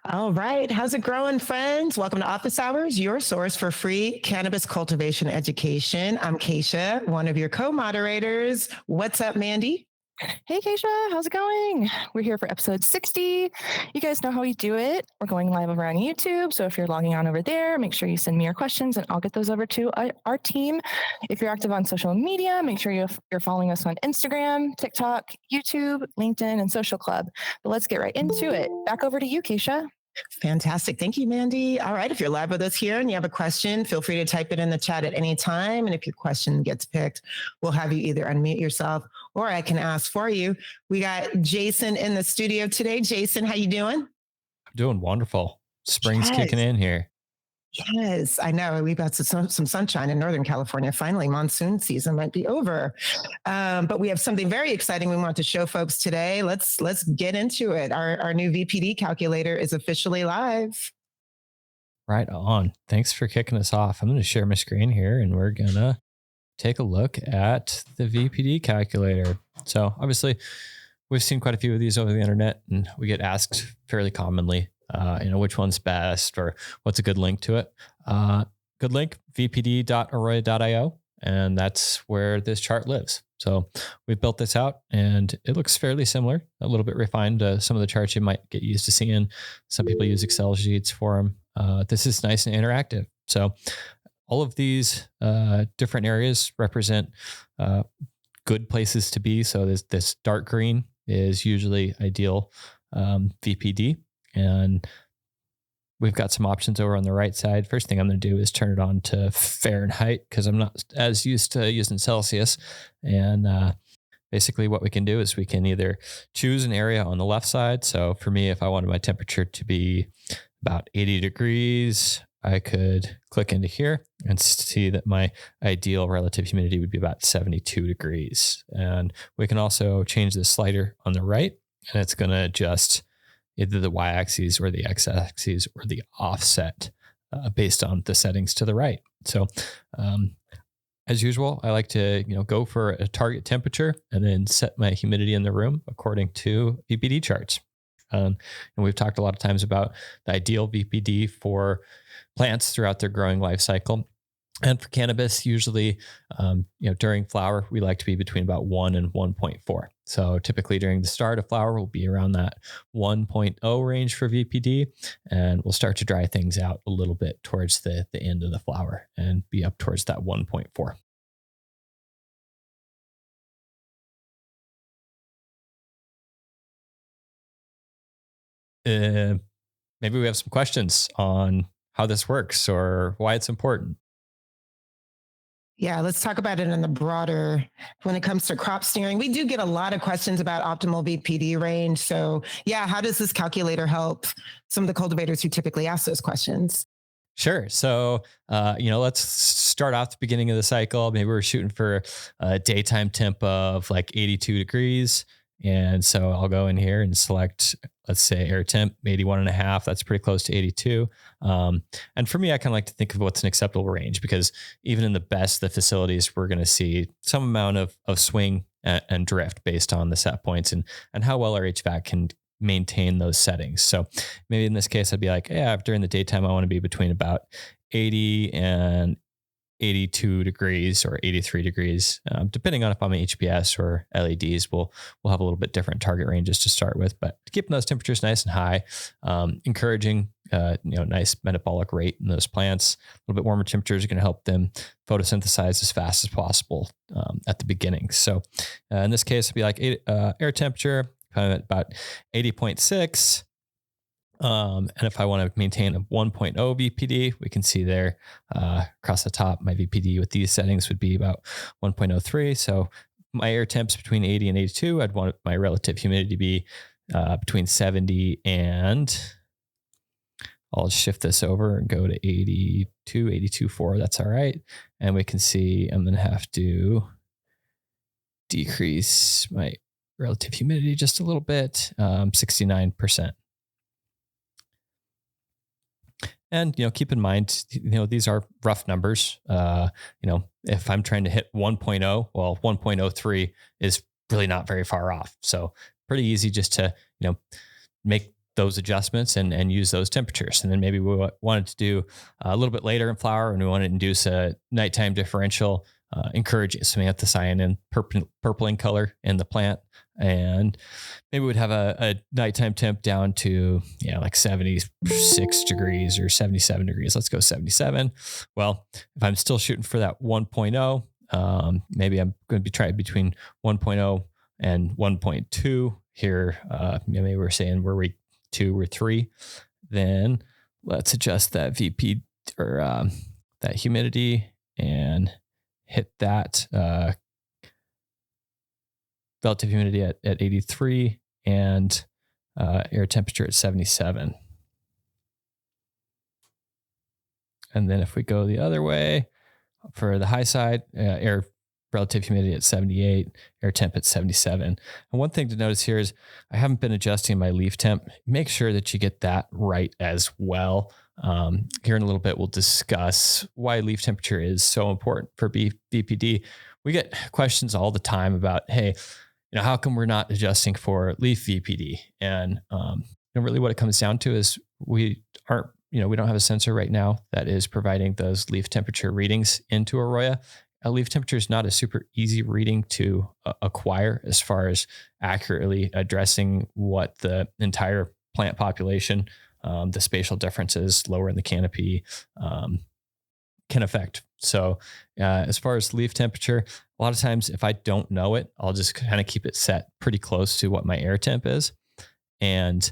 All right. How's it growing, friends? Welcome to Office Hours, your source for free cannabis cultivation education. I'm Keisha, one of your co-moderators. What's up, Mandy? Hey, Keisha, how's it going? We're here for episode 60. You guys know how we do it. We're going live over on YouTube. So if you're logging on over there, make sure you send me your questions and I'll get those over to our team. If you're active on social media, make sure you're following us on Instagram, TikTok, YouTube, LinkedIn, and Social Club. But let's get right into it. Back over to you, Keisha. Fantastic. Thank you, Mandy. All right. If you're live with us here and you have a question, feel free to type it in the chat at any time. And if your question gets picked, we'll have you either unmute yourself or I can ask for you. We got Jason in the studio today. Jason, how you doing? I'm doing wonderful. Spring's kicking in here. Yes, I know. We've got some sunshine in Northern California. Finally, monsoon season might be over. But we have something very exciting we want to show folks today. Let's get into it. Our new VPD calculator is officially live. Right on. Thanks for kicking us off. I'm going to share my screen here and we're going to take a look at the VPD calculator. So obviously, we've seen quite a few of these over the internet and we get asked fairly commonly, which one's best or what's a good link to it. Good link, vpd.aroya.io, and that's where this chart lives. So we've built this out and it looks fairly similar, a little bit refined to some of the charts you might get used to seeing. Some people use Excel sheets for them. This is nice and interactive. So all of these different areas represent good places to be. So this dark green is usually ideal VPD. And we've got some options over on the right side. First thing I'm going to do is turn it on to Fahrenheit because I'm not as used to using Celsius. And basically what we can do is we can either choose an area on the left side. So for me, if I wanted my temperature to be about 80 degrees, I could click into here and see that my ideal relative humidity would be about 72 degrees. And we can also change the slider on the right, and it's going to adjust either the y-axis or the x-axis or the offset based on the settings to the right. So as usual, I like to go for a target temperature and then set my humidity in the room according to VPD charts. And we've talked a lot of times about the ideal VPD for plants throughout their growing life cycle. And for cannabis, usually, during flower, we like to be between about 1 and 1.4. So typically during the start of flower, we'll be around that 1.0 range for VPD, and we'll start to dry things out a little bit towards the end of the flower and be up towards that 1.4. Maybe we have some questions on how this works or why it's important. Yeah, let's talk about it in the broader, when it comes to crop steering. We do get a lot of questions about optimal VPD range. So yeah, how does this calculator help some of the cultivators who typically ask those questions? Sure. So, let's start off the beginning of the cycle. Maybe we're shooting for a daytime temp of like 82 degrees. And so I'll go in here and select, let's say air temp, 81.5. That's pretty close to 82. And for me, I kind of like to think of what's an acceptable range, because even in the best of the facilities, we're going to see some amount of swing and drift based on the set points and how well our HVAC can maintain those settings. So maybe in this case, I'd be like, yeah, during the daytime, I want to be between about 80 and 82 degrees or 83 degrees, depending on if I'm HPS or LEDs, we'll have a little bit different target ranges to start with, but keeping those temperatures nice and high, encouraging, nice metabolic rate in those plants. A little bit warmer temperatures are going to help them photosynthesize as fast as possible at the beginning. So in this case, it'd be like air temperature, kind of at about 80.6. And if I want to maintain a 1.0 VPD, we can see there across the top, my VPD with these settings would be about 1.03. So my air temps between 80 and 82, I'd want my relative humidity to be between 70 and, I'll shift this over and go to 82, 82.4. That's all right. And we can see I'm going to have to decrease my relative humidity just a little bit, 69%. And, keep in mind, these are rough numbers. If I'm trying to hit 1.0, well, 1.03 is really not very far off. So pretty easy just to, make those adjustments and use those temperatures. And then maybe we wanted to do a little bit later in flower and we want to induce a nighttime differential, encourage anthocyanin and purpling color in the plant. And maybe we'd have a nighttime temp down to, like 76 degrees or 77 degrees. Let's go 77. Well, if I'm still shooting for that 1.0, maybe I'm going to be trying between 1.0 and 1.2 here. Maybe we're saying we're week 2 or 3. Then let's adjust that VP or that humidity and hit that relative humidity at 83 and air temperature at 77. And then if we go the other way for the high side, air relative humidity at 78, air temp at 77. And one thing to notice here is I haven't been adjusting my leaf temp. Make sure that you get that right as well. Here in a little bit, we'll discuss why leaf temperature is so important for VPD. We get questions all the time about, hey, how come we're not adjusting for leaf VPD? And really what it comes down to is we don't have a sensor right now that is providing those leaf temperature readings into AROYA. A leaf temperature is not a super easy reading to acquire as far as accurately addressing what the entire plant population, the spatial differences lower in the canopy can affect. So as far as leaf temperature, a lot of times if I don't know it, I'll just kind of keep it set pretty close to what my air temp is and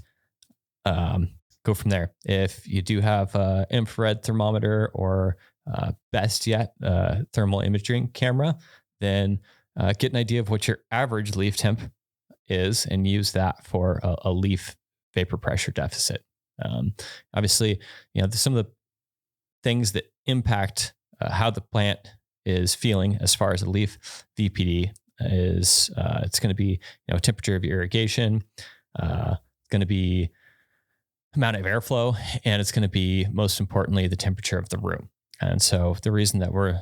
go from there. If you do have an infrared thermometer or best yet, thermal imaging camera, then get an idea of what your average leaf temp is and use that for a leaf vapor pressure deficit. Obviously, some of the things that impact how the plant is feeling as far as a leaf VPD is it's going to be temperature of your irrigation, it's going to be amount of airflow, and it's going to be most importantly the temperature of the room. And so the reason that we're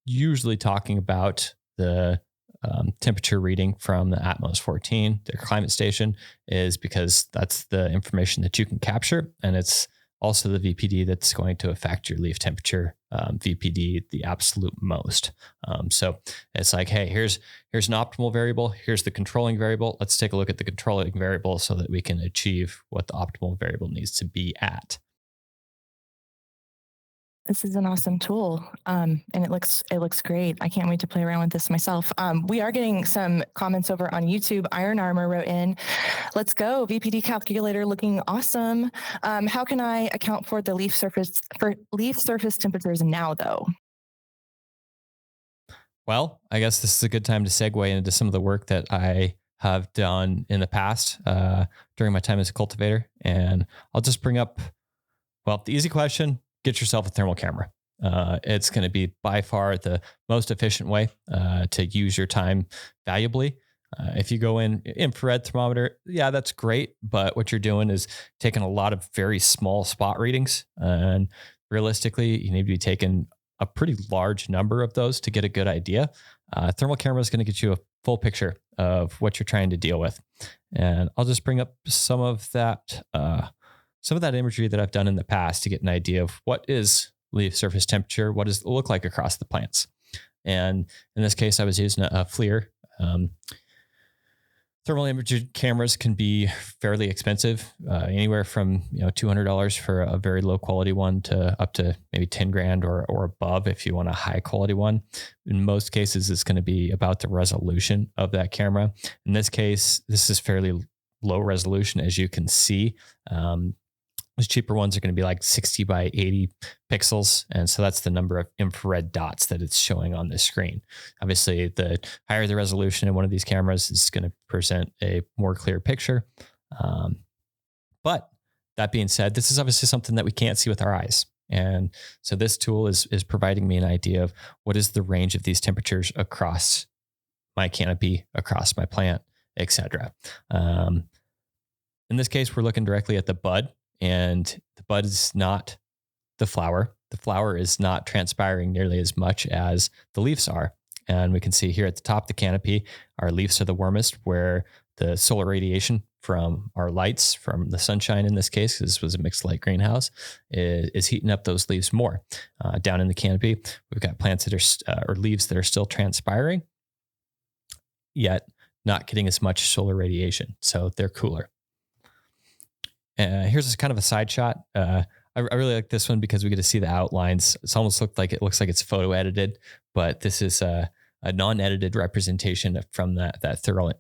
usually talking about the temperature reading from the Atmos 14, their climate station, is because that's the information that you can capture. And it's also the VPD that's going to affect your leaf temperature, VPD, the absolute most. So it's like, hey, here's an optimal variable. Here's the controlling variable. Let's take a look at the controlling variable so that we can achieve what the optimal variable needs to be at. This is an awesome tool, and it looks great. I can't wait to play around with this myself. We are getting some comments over on YouTube. Iron Armor wrote in, "Let's go, VPD calculator looking awesome. How can I account for the leaf surface temperatures now, though?" Well, I guess this is a good time to segue into some of the work that I have done in the past during my time as a cultivator, and I'll just bring up, the easy question. Get yourself a thermal camera. It's going to be by far the most efficient way to use your time valuably. If you go in infrared thermometer, that's great. But what you're doing is taking a lot of very small spot readings. And realistically, you need to be taking a pretty large number of those to get a good idea. Thermal camera is going to get you a full picture of what you're trying to deal with. And I'll just bring up some of that imagery that I've done in the past to get an idea of what is leaf surface temperature, what does it look like across the plants. And in this case, I was using a FLIR. Thermal imaging cameras can be fairly expensive, anywhere from $200 for a very low quality one to up to maybe 10 grand or above if you want a high quality one. In most cases, it's going to be about the resolution of that camera. In this case, this is fairly low resolution, as you can see. Those cheaper ones are going to be like 60 by 80 pixels. And so that's the number of infrared dots that it's showing on the screen. Obviously, the higher the resolution in one of these cameras is going to present a more clear picture. But that being said, this is obviously something that we can't see with our eyes. And so this tool is providing me an idea of what is the range of these temperatures across my canopy, across my plant, etc. In this case, we're looking directly at the bud. And the bud is not the flower. The flower is not transpiring nearly as much as the leaves are. And we can see here at the top of the canopy, our leaves are the warmest, where the solar radiation from our lights, from the sunshine in this case, 'cause this was a mixed light greenhouse, is heating up those leaves more. Down in the canopy, we've got plants that are, or leaves that are still transpiring, yet not getting as much solar radiation. So they're cooler. Here's kind of a side shot. I really like this one because we get to see the outlines. It looks like it's photo edited, but this is a non-edited representation from that thermal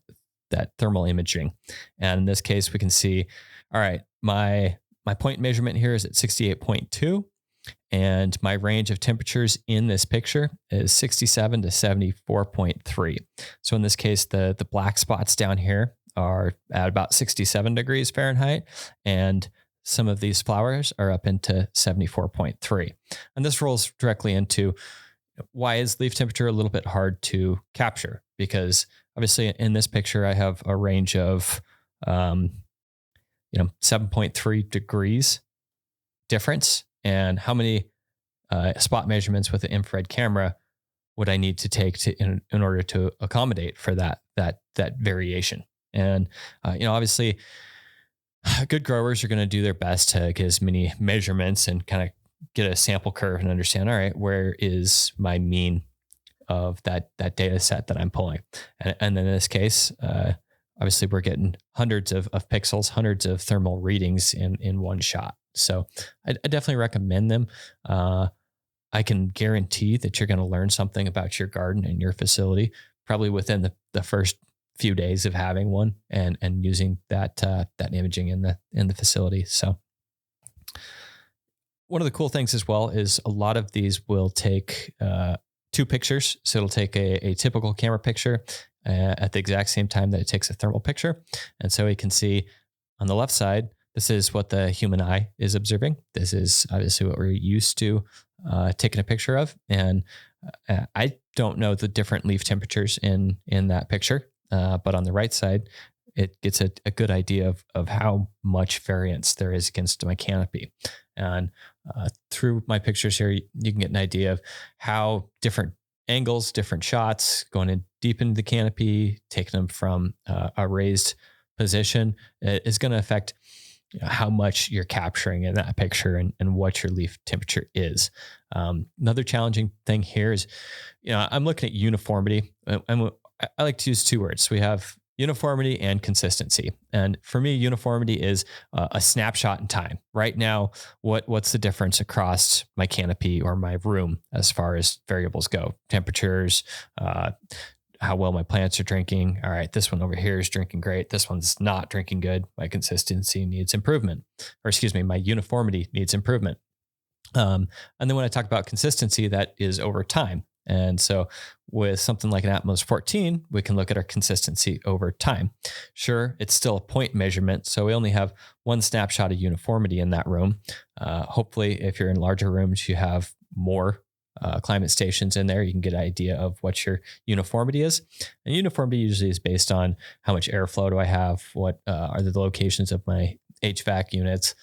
imaging. And in this case, we can see, all right, my point measurement here is at 68.2, and my range of temperatures in this picture is 67 to 74.3. So in this case, the black spots down here are at about 67 degrees Fahrenheit, and some of these flowers are up into 74.3. And this rolls directly into why is leaf temperature a little bit hard to capture? Because obviously in this picture, I have a range of, 7.3 degrees difference. And how many spot measurements with an infrared camera would I need to take in order to accommodate for that variation? And, obviously good growers are going to do their best to get as many measurements and kind of get a sample curve and understand, all right, where is my mean of that data set that I'm pulling? And in this case, obviously we're getting hundreds of pixels, hundreds of thermal readings in one shot. So I definitely recommend them. I can guarantee that you're going to learn something about your garden and your facility probably within the first few days of having one and using that imaging in the facility. So one of the cool things as well is a lot of these will take two pictures. So it'll take a typical camera picture at the exact same time that it takes a thermal picture. And so you can see on the left side, this is what the human eye is observing. This is obviously what we're used to taking a picture of. And I don't know the different leaf temperatures in that picture. But on the right side, it gets a good idea of how much variance there is against my canopy. And through my pictures here, you can get an idea of how different angles, different shots, going in deep into the canopy, taking them from a raised position is going to affect how much you're capturing in that picture and what your leaf temperature is. Another challenging thing here is, I'm looking at uniformity. I like to use two words. We have uniformity and consistency. And for me, uniformity is a snapshot in time. Right now, what's the difference across my canopy or my room as far as variables go? Temperatures, how well my plants are drinking. All right, this one over here is drinking great. This one's not drinking good. My consistency needs improvement. My uniformity needs improvement. And then when I talk about consistency, that is over time. And so with something like an Atmos 14, we can look at our consistency over time. Sure, it's still a point measurement, so we only have one snapshot of uniformity in that room. Hopefully, if you're in larger rooms, you have more climate stations in there. You can get an idea of what your uniformity is. And uniformity usually is based on how much airflow do I have, what are the locations of my HVAC units,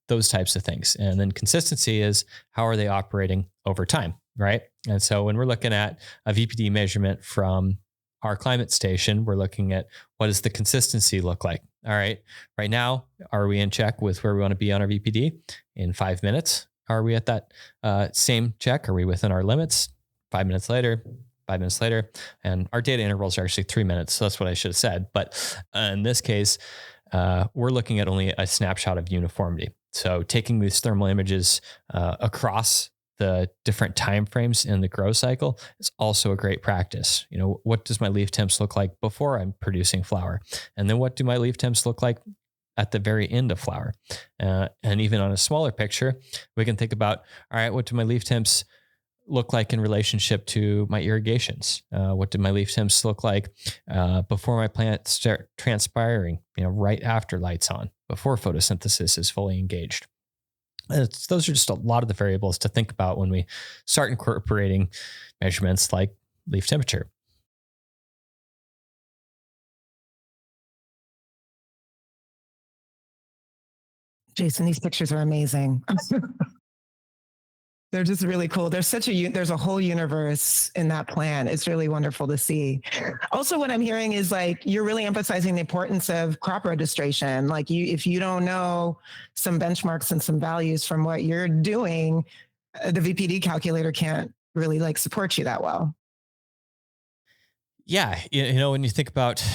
those types of things. And then consistency is how are they operating over time, right? And so when we're looking at a VPD measurement from our climate station, we're looking at what does the consistency look like? All right. Right now, are we in check with where we want to be on our VPD? In 5 minutes, are we at that same check? Are we within our limits? 5 minutes later, 5 minutes later, and our data intervals are actually 3 minutes. So that's what I should have said. But in this case, we're looking at only a snapshot of uniformity. So taking these thermal images across the different time frames in the grow cycle is also a great practice. What does my leaf temps look like before I'm producing flower? And then what do my leaf temps look like at the very end of flower? And even on a smaller picture, we can think about, all right, what do my leaf temps look like in relationship to my irrigations? What do my leaf temps look like before my plants start transpiring, right after lights on, before photosynthesis is fully engaged? Those are just a lot of the variables to think about when we start incorporating measurements like leaf temperature. Jason, these pictures are amazing. They're just really cool. There's a whole universe in that plant. It's really wonderful to see. Also, what I'm hearing is like, you're really emphasizing the importance of crop registration. Like if you don't know some benchmarks and some values from what you're doing, the VPD calculator can't really like support you that well. Yeah. When you think about,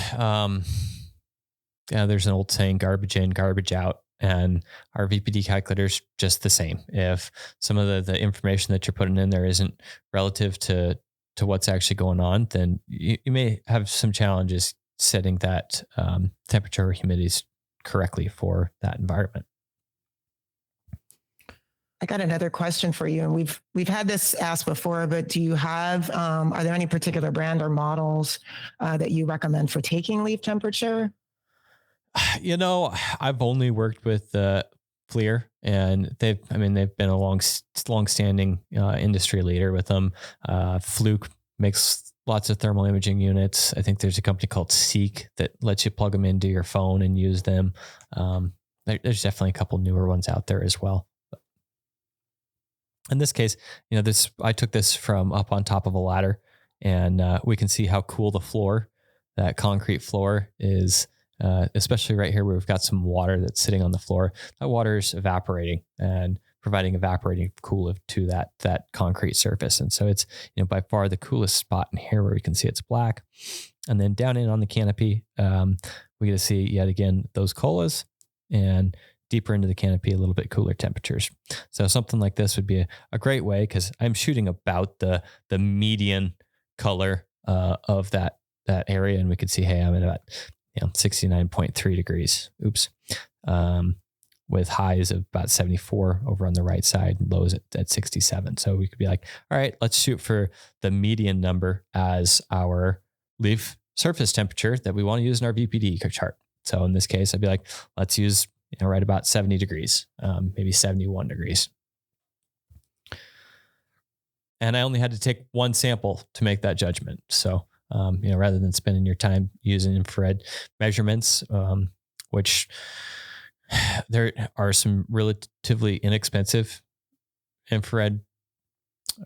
there's an old saying, garbage in, garbage out. And our VPD calculator's just the same. If some of the information that you're putting in there isn't relative to what's actually going on, then you may have some challenges setting that temperature or humidity correctly for that environment. I got another question for you, and we've had this asked before, but do you have are there any particular brand or models that you recommend for taking leaf temperature? I've only worked with FLIR, and they've been a long-standing industry leader with them. Fluke makes lots of thermal imaging units. I think there's a company called Seek that lets you plug them into your phone and use them. There's definitely a couple newer ones out there as well. But in this case, I took this from up on top of a ladder, and we can see how cool the floor, that concrete floor, is. Especially right here where we've got some water that's sitting on the floor. That water is evaporating and providing evaporating cool to that concrete surface. And so it's by far the coolest spot in here where we can see it's black. And then down in on the canopy, we get to see yet again those colas, and deeper into the canopy, a little bit cooler temperatures. So something like this would be a great way, because I'm shooting about the median color of that area, and we could see, hey, I'm at about 69.3 degrees. Oops. With highs of about 74 over on the right side, and lows at 67. So we could be like, all right, let's shoot for the median number as our leaf surface temperature that we want to use in our VPD chart. So in this case, I'd be like, let's use right about 70 degrees, maybe 71 degrees. And I only had to take one sample to make that judgment. So rather than spending your time using infrared measurements, which there are some relatively inexpensive infrared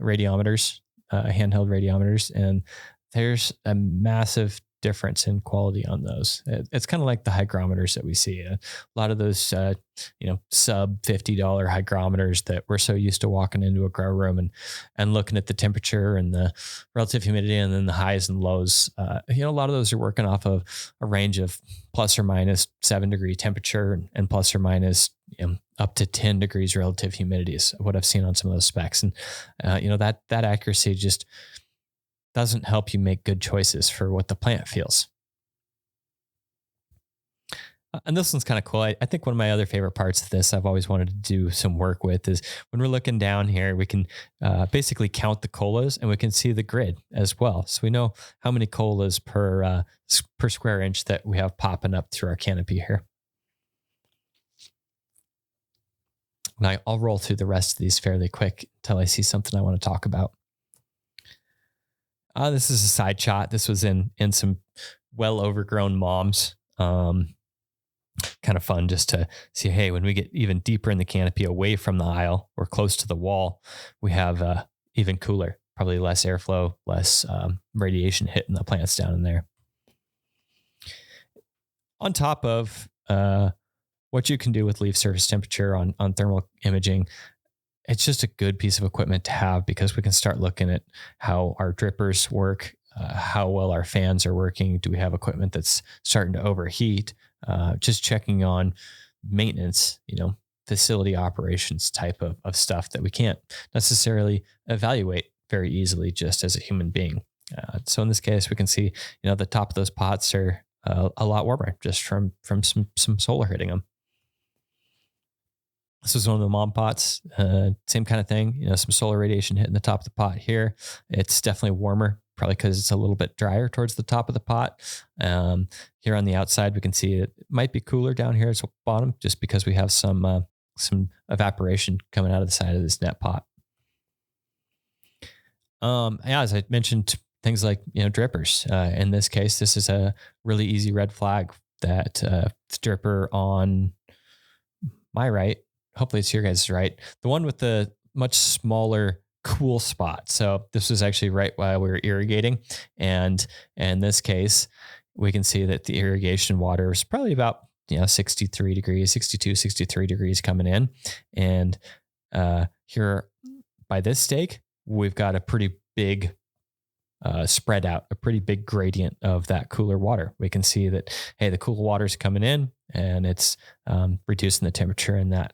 radiometers, handheld radiometers, and there's a massive difference in quality on those. It's kind of like the hygrometers that we see. A lot of those, sub $50 hygrometers that we're so used to walking into a grow room and looking at the temperature and the relative humidity and then the highs and lows. A lot of those are working off of a range of plus or minus 7 degree temperature and plus or minus up to 10 degrees relative humidity is what I've seen on some of those specs. And, that accuracy just doesn't help you make good choices for what the plant feels. And this one's kind of cool. I think one of my other favorite parts of this I've always wanted to do some work with is when we're looking down here, we can basically count the colas, and we can see the grid as well. So we know how many colas per square inch that we have popping up through our canopy here. And I'll roll through the rest of these fairly quick until I see something I want to talk about. This is a side shot. This was in some well overgrown moms. Kind of fun just to see, hey, when we get even deeper in the canopy away from the aisle or close to the wall, we have even cooler, probably less airflow, less radiation hitting the plants down in there. On top of what you can do with leaf surface temperature on thermal imaging, it's just a good piece of equipment to have, because we can start looking at how our drippers work, how well our fans are working. Do we have equipment that's starting to overheat? Just checking on maintenance, facility operations type of stuff that we can't necessarily evaluate very easily just as a human being. So in this case, we can see, the top of those pots are a lot warmer just from some solar hitting them. This is one of the mom pots, same kind of thing, some solar radiation hitting the top of the pot here. It's definitely warmer, probably because it's a little bit drier towards the top of the pot. Here on the outside, we can see it might be cooler down here at the bottom, just because we have some evaporation coming out of the side of this net pot. As I mentioned, things like, drippers. In this case, this is a really easy red flag that dripper on my right. Hopefully it's your guys' right. The one with the much smaller cool spot. So this was actually right while we were irrigating. And in this case, we can see that the irrigation water was probably about 63 degrees, 62, 63 degrees coming in. And here by this stake, we've got a pretty big spread out, a pretty big gradient of that cooler water. We can see that, hey, the cool water's coming in and it's reducing the temperature in that.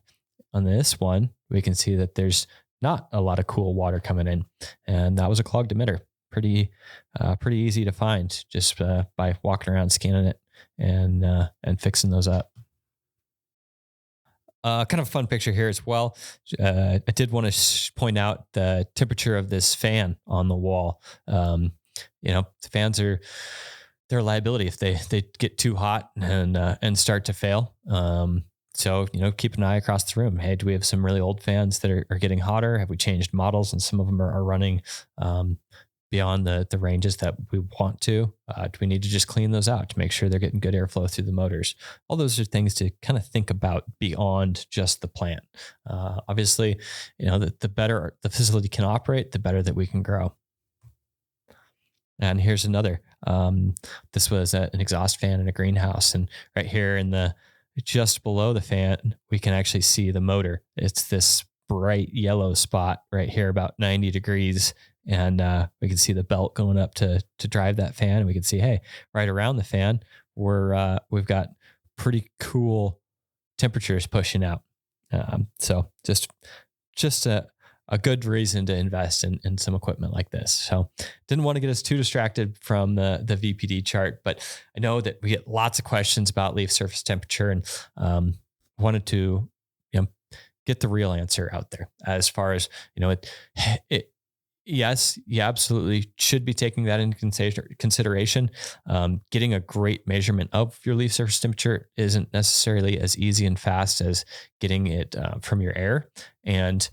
On this one, we can see that there's not a lot of cool water coming in, and that was a clogged emitter. Pretty easy to find just by walking around scanning it and fixing those up. Kind of a fun picture here as well. I did want to point out the temperature of this fan on the wall. The fans are their liability if they get too hot and start to fail. So, keep an eye across the room. Hey, do we have some really old fans that are getting hotter? Have we changed models? And some of them are running beyond the ranges that we want to. Do we need to just clean those out to make sure they're getting good airflow through the motors? All those are things to kind of think about beyond just the plant. Obviously, the better the facility can operate, the better that we can grow. And here's another. This was an exhaust fan in a greenhouse. And right here just below the fan, we can actually see the motor. It's this bright yellow spot right here, about 90 degrees. And we can see the belt going up to drive that fan. And we can see, hey, right around the fan, we've got pretty cool temperatures pushing out. So just a good reason to invest in some equipment like this. So didn't want to get us too distracted from the VPD chart, but I know that we get lots of questions about leaf surface temperature, and wanted to get the real answer out there as far as, yes, you absolutely should be taking that into consideration. Getting a great measurement of your leaf surface temperature isn't necessarily as easy and fast as getting it from your air. And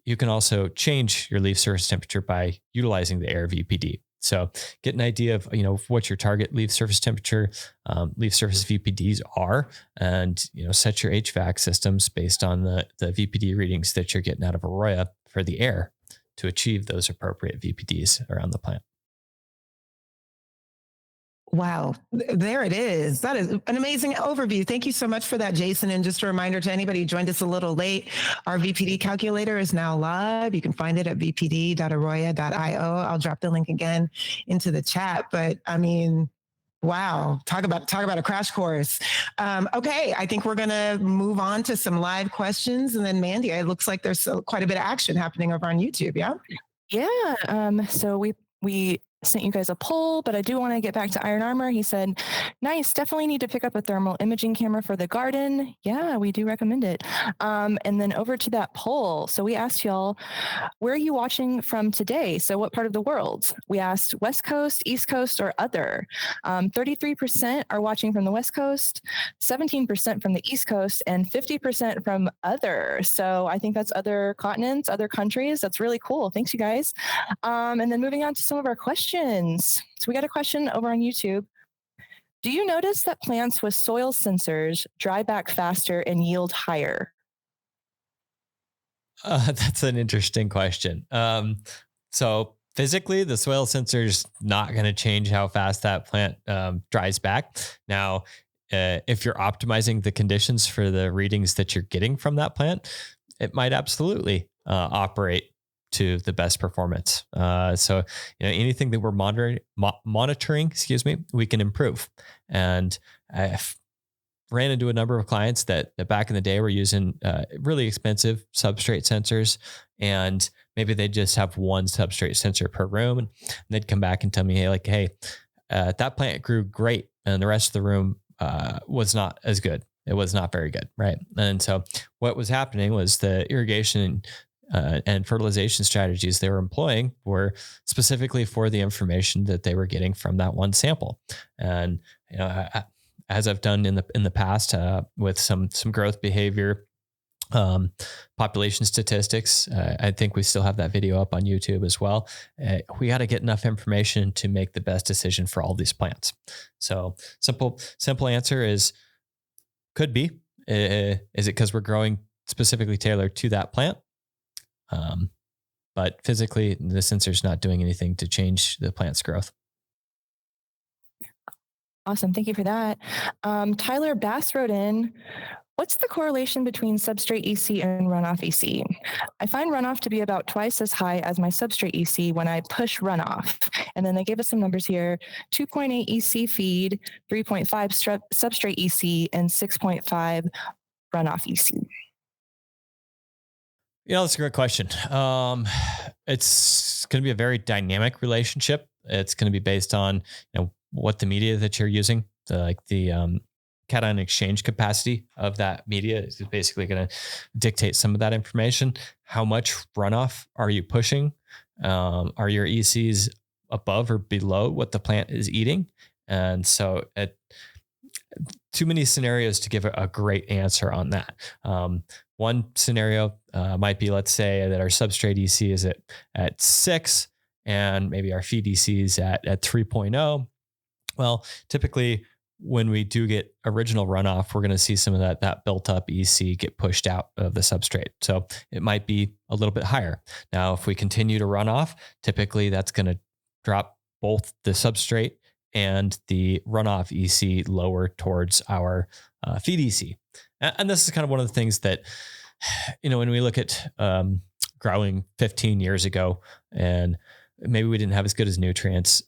you can also change your leaf surface temperature by utilizing the air VPD. So get an idea of, what your target leaf surface temperature, leaf surface VPDs are, and, set your HVAC systems based on the VPD readings that you're getting out of AROYA for the air to achieve those appropriate VPDs around the plant. Wow, there it is. That is an amazing overview. Thank you so much for that, Jason. And just a reminder to anybody who joined us a little late, our VPD calculator is now live. You can find it at vpd.aroya.io. I'll drop the link again into the chat. But I mean, wow, talk about a crash course. Okay, I think we're going to move on to some live questions. And then Mandy, it looks like there's quite a bit of action happening over on YouTube, yeah? Yeah, so we sent you guys a poll, but I do want to get back to Iron Armor. He said, nice, definitely need to pick up a thermal imaging camera for the garden. Yeah, we do recommend it. And then over to that poll. So we asked y'all, where are you watching from today? So what part of the world? We asked West Coast, East Coast, or other. 33% are watching from the West Coast, 17% from the East Coast, and 50% from other. So I think that's other continents, other countries. That's really cool. Thanks, you guys. And then moving on to some of our questions. So we got a question over on YouTube. Do you notice that plants with soil sensors dry back faster and yield higher? That's an interesting question. So physically, the soil sensor is not going to change how fast that plant dries back. Now, if you're optimizing the conditions for the readings that you're getting from that plant, it might absolutely operate to the best performance. So, anything that we're monitoring, we can improve. And I've ran into a number of clients that back in the day were using really expensive substrate sensors, and maybe they just have one substrate sensor per room. And they'd come back and tell me, hey, that plant grew great, and the rest of the room was not as good. It was not very good, right? And so what was happening was the irrigation and fertilization strategies they were employing were specifically for the information that they were getting from that one sample. And as I've done in the past with some growth behavior, population statistics, I think we still have that video up on YouTube as well. We got to get enough information to make the best decision for all these plants. So simple answer is could be. Is it because we're growing specifically tailored to that plant? But physically, the sensor's not doing anything to change the plant's growth. Awesome. Thank you for that. Tyler Bass wrote in, what's the correlation between substrate EC and runoff EC? I find runoff to be about twice as high as my substrate EC when I push runoff. And then they gave us some numbers here, 2.8 EC feed, 3.5 substrate EC, and 6.5 runoff EC. That's a great question. It's going to be a very dynamic relationship. It's going to be based on, what the media that you're using, the cation exchange capacity of that media is basically going to dictate some of that information. How much runoff are you pushing? Are your ECs above or below what the plant is eating? And so too many scenarios to give a great answer on that. One scenario might be, let's say that our substrate EC is at 6 and maybe our feed EC is at 3.0. Well, typically when we do get original runoff, we're going to see some of that built up EC get pushed out of the substrate. So it might be a little bit higher. Now, if we continue to run off, typically that's going to drop both the substrate and the runoff EC lower towards our feed EC. And this is kind of one of the things that, when we look at growing 15 years ago and maybe we didn't have as good as nutrients,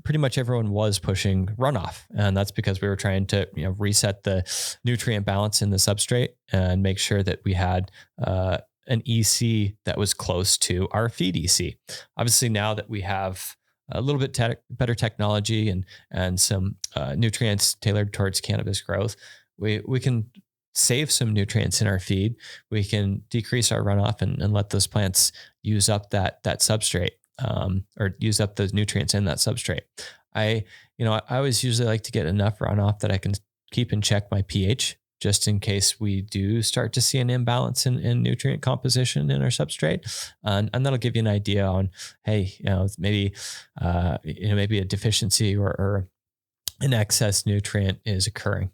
pretty much everyone was pushing runoff. And that's because we were trying to reset the nutrient balance in the substrate and make sure that we had an EC that was close to our feed EC. Obviously, now that we have a little bit better technology and some nutrients tailored towards cannabis growth, we can save some nutrients in our feed. We can decrease our runoff and let those plants use up that substrate. Or use up those nutrients in that substrate. I always usually like to get enough runoff that I can keep in check my pH, just in case we do start to see an imbalance in nutrient composition in our substrate. And that'll give you an idea on, hey, maybe a deficiency or an excess nutrient is occurring.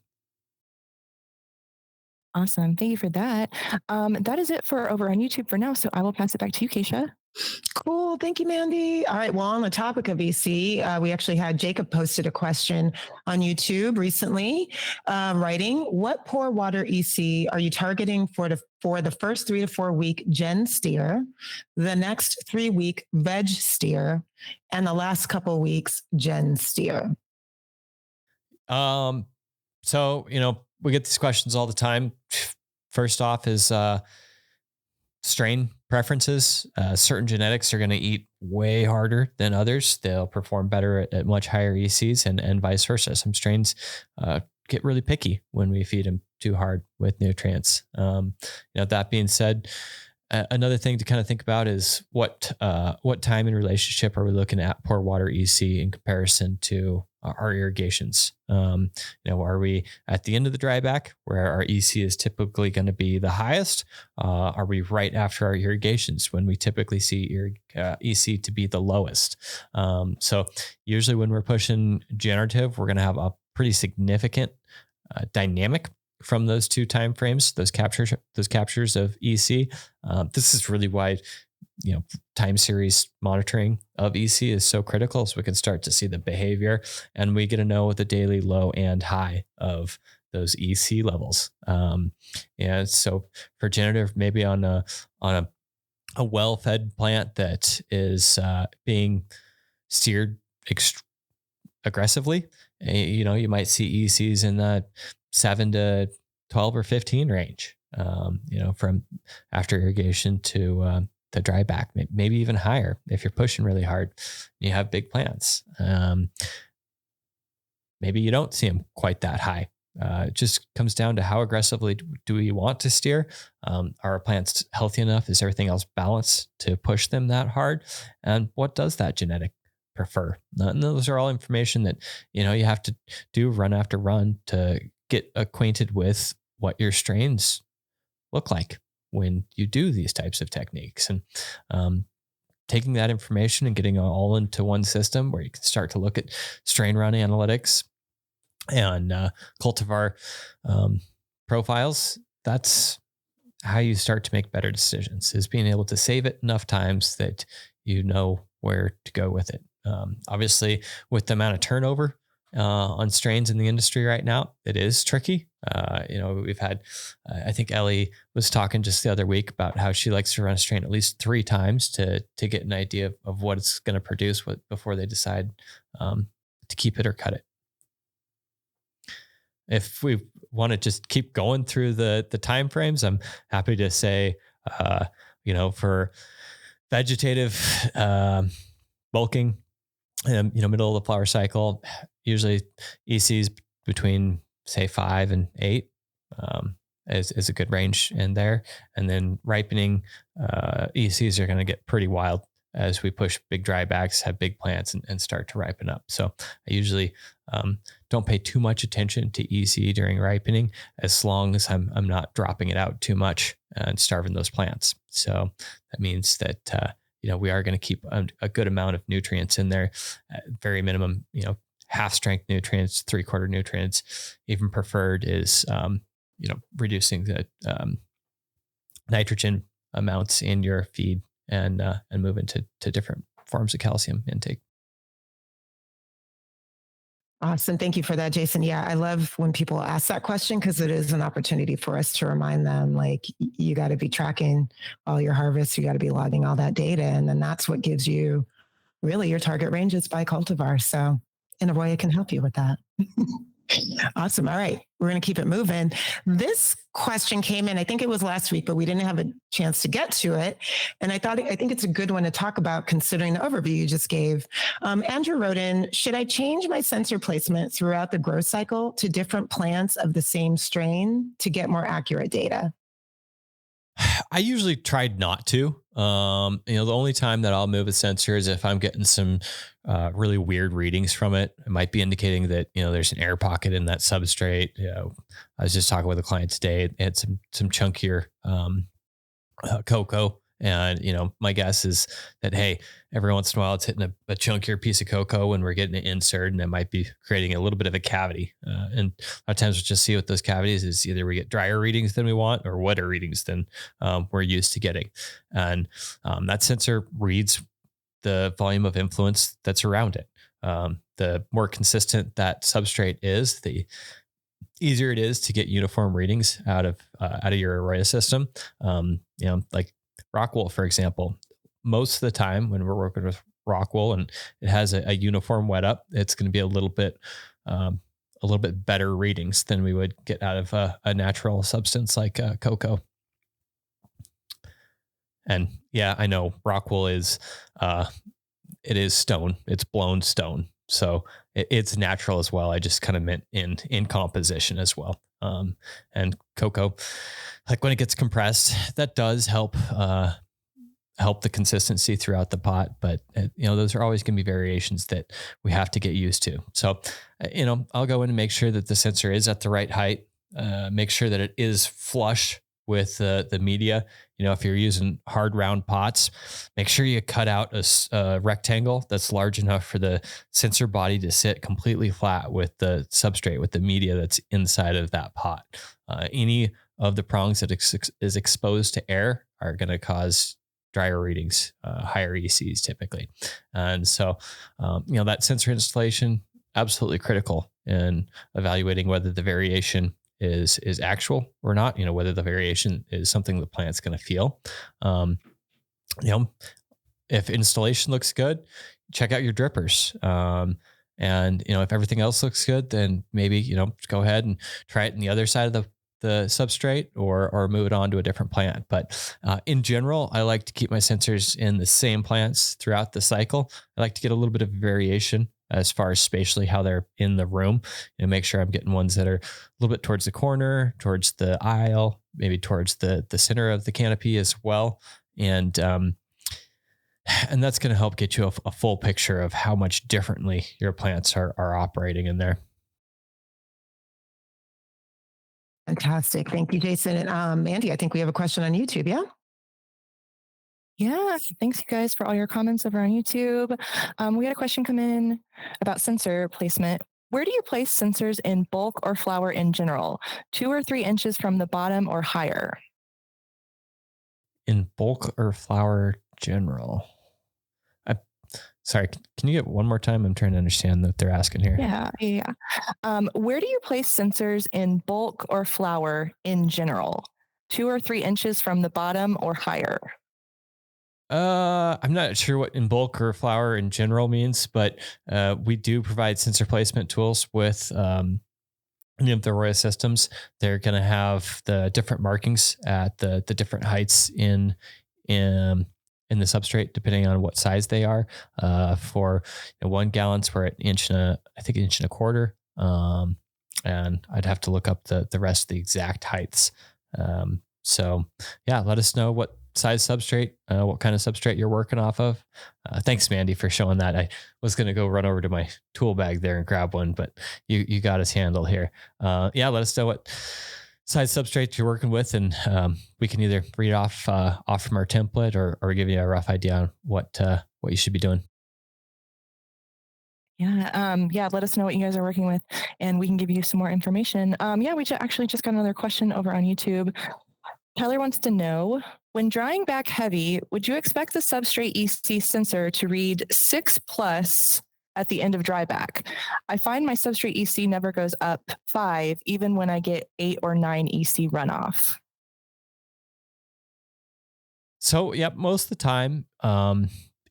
Awesome. Thank you for that. That is it for over on YouTube for now. So I will pass it back to you, Keisha. Cool. Thank you, Mandy. All right. Well, on the topic of EC, we actually had Jacob posted a question on YouTube recently, writing, what pour water EC are you targeting for the first 3 to 4 week gen steer, the next 3 week veg steer, and the last couple weeks gen steer? So, we get these questions all the time. First off is strain preferences. Certain genetics are going to eat way harder than others. They'll perform better at much higher ECs and vice versa. Some strains get really picky when we feed them too hard with nutrients. That being said, another thing to kind of think about is what time and relationship are we looking at pour water EC in comparison to our irrigations? Are we at the end of the dryback where our EC is typically going to be the highest? Are we right after our irrigations when we typically see EC to be the lowest? So usually when we're pushing generative, we're going to have a pretty significant dynamic from those two time frames, those captures of EC. This is really why time series monitoring of EC is so critical, so we can start to see the behavior and we get to know the daily low and high of those EC levels. And so for generative, maybe on a well-fed plant that is being steered aggressively, you might see ECs in that 7 to 12 or 15 range, from after irrigation to dry back, maybe even higher if you're pushing really hard. You have big plants. Maybe you don't see them quite that high. It just comes down to how aggressively do we want to steer? Are our plants healthy enough? Is everything else balanced to push them that hard? And what does that genetic prefer? And those are all information that, you have to do run after run to get acquainted with what your strains look like when you do these types of techniques. And taking that information and getting it all into one system where you can start to look at strain run analytics and cultivar profiles, that's how you start to make better decisions, is being able to save it enough times that you know where to go with it. Obviously, with the amount of turnover on strains in the industry right now, it is tricky. We've had, I think Ellie was talking just the other week about how she likes to run a strain at least 3 times to get an idea of what it's going to produce before they decide to keep it or cut it. If we want to just keep going through the time frames, I'm happy to say, for vegetative bulking, middle of the flower cycle, usually ECs between say 5 and 8 is a good range in there. And then ripening, ECs are going to get pretty wild as we push big dry backs, have big plants and start to ripen up. So I usually don't pay too much attention to EC during ripening, as long as I'm not dropping it out too much and starving those plants. So that means that we are going to keep a good amount of nutrients in there, at very minimum, half strength nutrients, 3/4 nutrients. Even preferred is, reducing the nitrogen amounts in your feed and move into different forms of calcium intake. Awesome. Thank you for that, Jason. Yeah, I love when people ask that question, because it is an opportunity for us to remind them, like, you got to be tracking all your harvests. You got to be logging all that data. And then that's what gives you really your target ranges by cultivar. So, and AROYA can help you with that. Awesome. All right. We're going to keep it moving. This question came in, I think it was last week, but we didn't have a chance to get to it. And I think it's a good one to talk about, considering the overview you just gave. Andrew wrote in, should I change my sensor placement throughout the growth cycle to different plants of the same strain to get more accurate data? I usually tried not to. The only time that I'll move a sensor is if I'm getting some really weird readings from it. It might be indicating that, there's an air pocket in that substrate. I was just talking with a client today. They had some chunkier cocoa. And, my guess is that, hey, every once in a while it's hitting a chunkier piece of cocoa when we're getting it inserted, and it might be creating a little bit of a cavity. And a lot of times we'll just see with those cavities is either we get drier readings than we want or wetter readings than we're used to getting. And that sensor reads the volume of influence that's around it. The more consistent that substrate is, the easier it is to get uniform readings out of your AROYA system. Like rockwool, for example, most of the time when we're working with rockwool and it has a uniform wet up, it's going to be a little bit better readings than we would get out of a natural substance like cocoa. And yeah, I know rockwool is it is stone. It's blown stone, so it's natural as well. I just kind of meant in composition as well. And cocoa, like when it gets compressed, that does help the consistency throughout the pot. But those are always going to be variations that we have to get used to. So, I'll go in and make sure that the sensor is at the right height. Make sure that it is flush with the media. If you're using hard round pots, make sure you cut out a rectangle that's large enough for the sensor body to sit completely flat with the substrate, with the media that's inside of that pot. Any of the prongs that is exposed to air are going to cause drier readings, higher ECs typically. And so, that sensor installation, absolutely critical in evaluating whether the variation is actual or not, whether the variation is something the plant's going to feel. If installation looks good, check out your drippers. And if everything else looks good, then maybe, go ahead and try it on the other side of the substrate or move it on to a different plant. But in general, I like to keep my sensors in the same plants throughout the cycle. I like to get a little bit of variation as far as spatially how they're in the room, make sure I'm getting ones that are a little bit towards the corner, towards the aisle, maybe towards the center of the canopy as well. And that's going to help get you a full picture of how much differently your plants are operating in there. Fantastic. Thank you, Jason. And Andy, I think we have a question on YouTube. Yeah. Yeah, thanks you guys for all your comments over on YouTube. We had a question come in about sensor placement. Where do you place sensors in bulk or flower in general? 2 or 3 inches from the bottom or higher? in bulk or flower general? Sorry, can you get one more time? I'm trying to understand what they're asking here. Yeah. Where do you place sensors in bulk or flower in general? 2 or 3 inches from the bottom or higher? I'm not sure what in bulk or flower in general means, but we do provide sensor placement tools with any of the AROYA systems. They're going to have the different markings at the different heights in the substrate, depending on what size they are. For 1 gallons, we're at inch and a quarter. And I'd have to look up the rest of the exact heights. So yeah, let us know what size substrate, what kind of substrate you're working off of. Thanks, Mandy, for showing that. I was going to go run over to my tool bag there and grab one, but you got us handled here. Yeah, let us know what size substrate you're working with, and we can either read off from our template or give you a rough idea on what you should be doing. Yeah. Let us know what you guys are working with, and we can give you some more information. We actually just got another question over on YouTube. Tyler wants to know, when drying back heavy, would you expect the substrate EC sensor to read 6+ at the end of dry back? I find my substrate EC never goes up 5, even when I get 8 or 9 EC runoff. So, yep, most of the time,